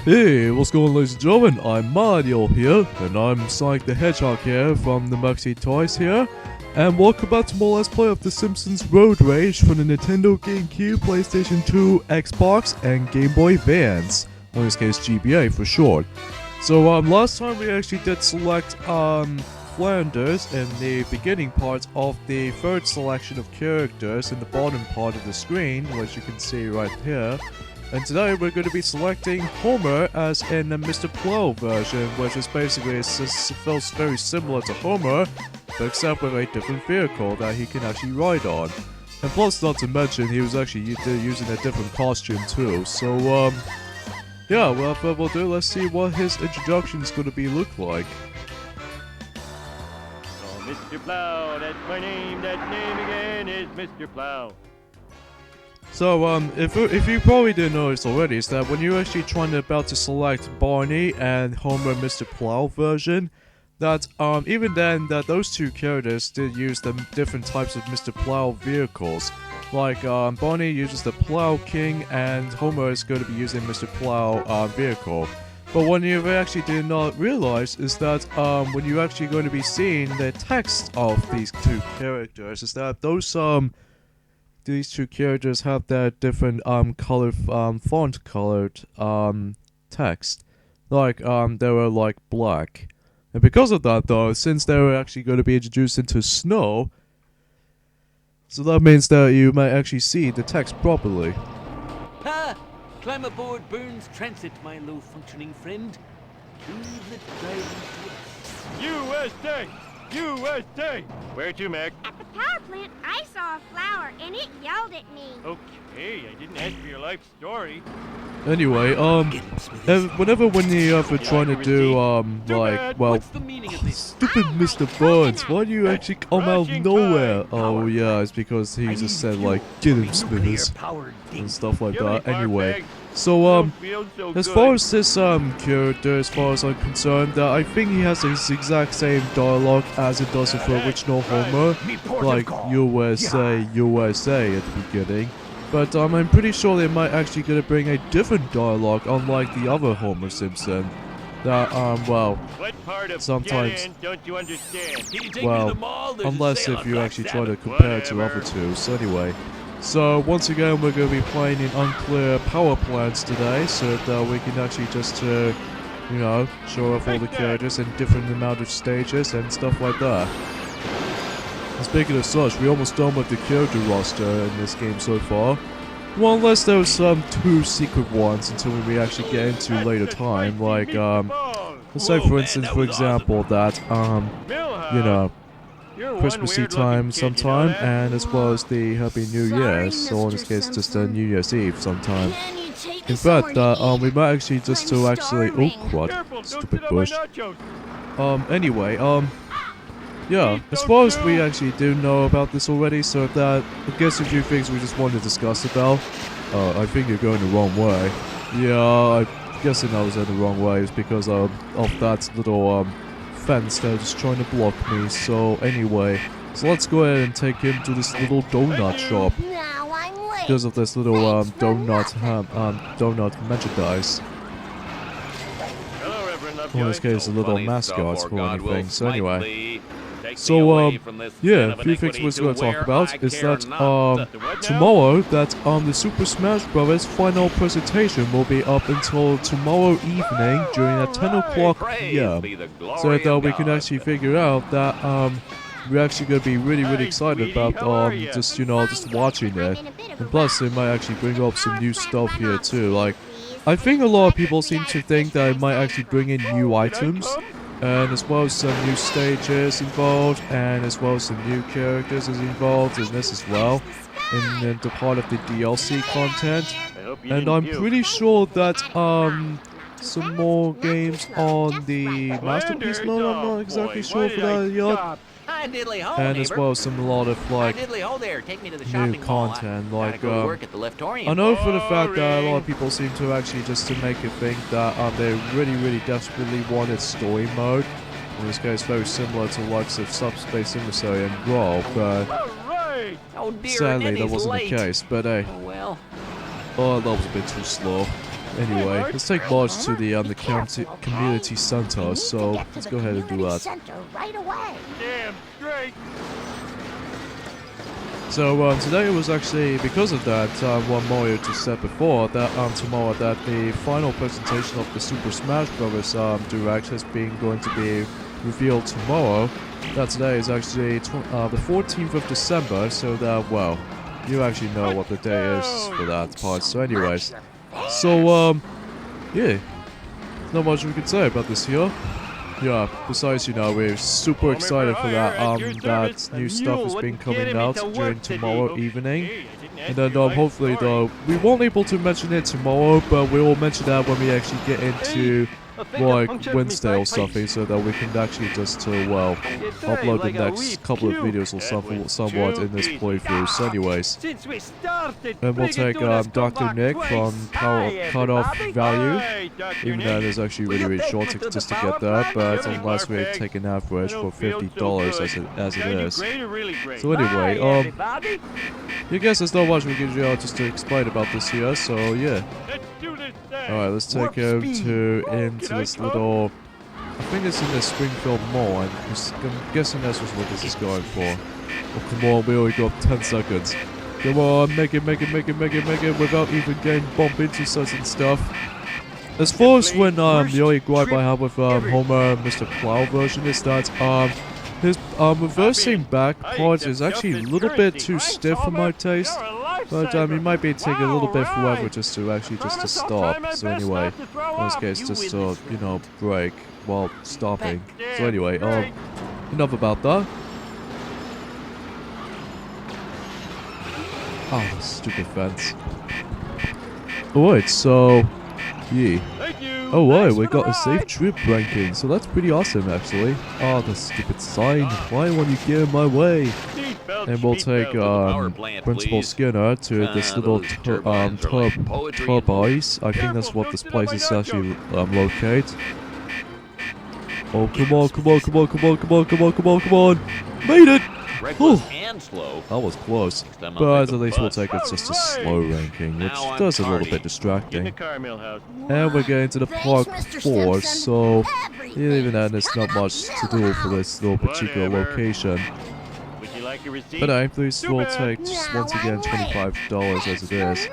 Hey, what's going on, ladies and gentlemen? I'm Mario here, and I'm Sonic the Hedgehog here from the Maxi Toys here. And welcome back to more Let's Play of The Simpsons Road Rage for the Nintendo GameCube, PlayStation 2, Xbox, and Game Boy Advance. Or in this case, GBA for short. So, last time we actually did select, Flanders in the beginning part of the third selection of characters in the bottom part of the screen, which you can see right here. And today we're going to be selecting Homer as in the Mr. Plow version, which is basically, it feels very similar to Homer, but except with a different vehicle that he can actually ride on. And plus, not to mention, he was actually using a different costume too. So, yeah, without further ado, let's see what his introduction is going to look like. Oh, Mr. Plow, that's my name. That name again is Mr. Plow. So, if you probably didn't notice already, is that when you're actually about to select Barney and Homer Mr. Plow version, that, even then, that those two characters did use the different types of Mr. Plow vehicles. Like, Barney uses the Plow King, and Homer is going to be using Mr. Plow, vehicle. But what you actually did not realize is that, when you're actually going to be seeing the text of these two characters, is that these two characters have that different font colored text, like they were like black, and because of that though, since they were actually going to be introduced into snow, so that means that you might actually see the text properly. Ha! Climb aboard Burns Transit, my low-functioning friend. Leave the driving to USA! USA! Where to, Meg? At the power plant, I saw a flower and it yelled at me. Okay, I didn't ask for your life story. Anyway, whenever when you're trying to do, like, well, What's the meaning of this? stupid Mr. Burns, why do you actually come out of nowhere? Oh yeah, it's because he just said, like, get him, Smithers, and stuff like that. Anyway, so, as far as this, character, as far as I'm concerned, I think he has the exact same dialogue as it does with the original Homer, like, USA, USA at the beginning. But, I'm pretty sure they might actually gonna bring a different dialogue, unlike the other Homer Simpson. That, well, What part of sometimes, don't you understand? well, unless if you actually try to compare it to other two. So anyway, so once again we're going to be playing in unclear power plants today, so that we can actually just, you know, show off all the characters in different amount of stages and stuff like that. And speaking of such, we're almost done with the character roster in this game so far. Well, unless there's some two secret ones until we actually get into later time, like, let's say for instance, for example, that, you know, Christmassy time sometime, and as well as the Happy New Year, so in this case, just New Year's Eve sometime. In fact, we might actually just to actually, oh crud, stupid bush. Anyway, yeah, as far as we actually do know about this already, so that, I guess a few things we just want to discuss about. I think you're going the wrong way. Yeah, I'm guessing I was in the wrong way, it's because of that little, fence that was just trying to block me. So anyway, so let's go ahead and take him to this little donut shop. Now I'm late. Because of this little, donut merchandise. Hello, Reverend Lovejoy. In this case, a little mascots for anything. So anyway. So, yeah, a few things we're going to talk about is that, tomorrow, that, the Super Smash Bros. Final presentation will be up until tomorrow evening during at 10 o'clock PM. So that we can actually figure out that, we're actually going to be really excited about, just, you know, just watching it. And plus, they might actually bring up some new stuff here too, like, I think a lot of people seem to think that it might actually bring in new items, and as well as some new stages involved, and as well as some new characters is involved in this as well, in the part of the DLC content. And I'm pretty sure that, some more games on the Masterpiece mode, I'm not exactly sure for that yet. And as well as a lot of, like, new content, like, I know for the fact that a lot of people seem to actually just to make it think that, they really desperately wanted story mode. In this case, very similar to likes of Subspace Emissary and Brawl, but sadly that wasn't the case, but hey. Oh well. Oh, that was a bit too slow. Anyway, let's take Marge to the community center, so let's go ahead and do that. Damn straight. So today was actually, because of that, what Mario just said before, that tomorrow that the final presentation of the Super Smash Bros. Direct has been going to be revealed tomorrow. That today is actually the 14th of December, so that, well, you actually know what the day is for that part. So anyways, so yeah, not much we can say about this here. Yeah, besides, you know, we're super excited for that, that new stuff has been coming out during tomorrow evening. And then, hopefully, though, we won't be able to mention it tomorrow, but we will mention that when we actually get into, like, Wednesday or something, so that we can actually just, well, upload the next couple of videos or something, somewhat in this playthrough. So anyways, and we'll take Dr. Nick from Cut-Off Value, even though it is actually really short just to get that, but unless we take an average for $50 as it is. So anyway, I guess there's not much we can do just to explain about this here, so yeah. Alright, let's take him into this little... I think it's in the Springfield Mall, and I'm guessing that's what this is going for. Oh, come on, we only got 10 seconds. Come on, make it, without even getting bumped into certain stuff. As far as when, the only gripe I have with, Homer Mr. Plow version is that, his, reversing back part is actually a little bit too stiff for my taste. But, he might be taking a little bit forever just to stop. So anyway, in this case, just to, you know, brake while stopping. So anyway, enough about that. Oh, stupid fence. Alright, so, yeah. Oh wow, we got a safe trip ranking, so that's pretty awesome actually. Oh, the stupid sign, why won't you get in my way? And we'll take Principal Skinner to this little Turbice. I think that's what this place is actually located. Oh, come on. Made it! That was close. But at least we'll take it just a slow ranking, which does a little bit distracting. And we're getting to the Park 4, so even then there's not much to do for this little particular location. But at least we'll take just once again $25 as it is.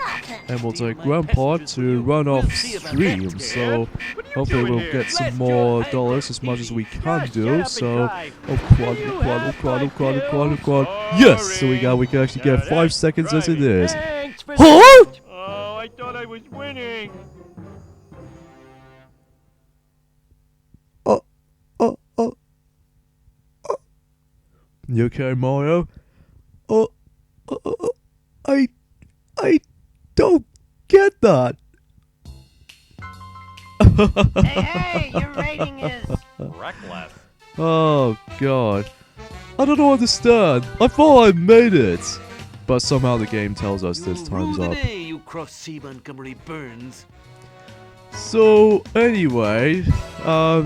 And we'll take Grandpa to run off stream, so hopefully we'll get some more dollars as much as we can do. So, oh quad. Yes! So we can actually get 5 seconds as it is. Huh? Oh, I thought I was winning. You okay, Mario? I don't get that. Hey, your rating is Reckless. Oh god, I don't understand. I thought I made it, but somehow the game tells us this time's up. You cross C. Montgomery Burns. So anyway,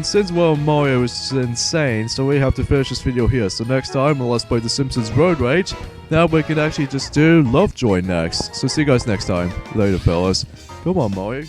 since well Mario is insane, so we have to finish this video here. So next time, let's play the Simpsons Road Rage. Now we can actually just do Lovejoy next. So see you guys next time. Later, fellas. Come on, Mario.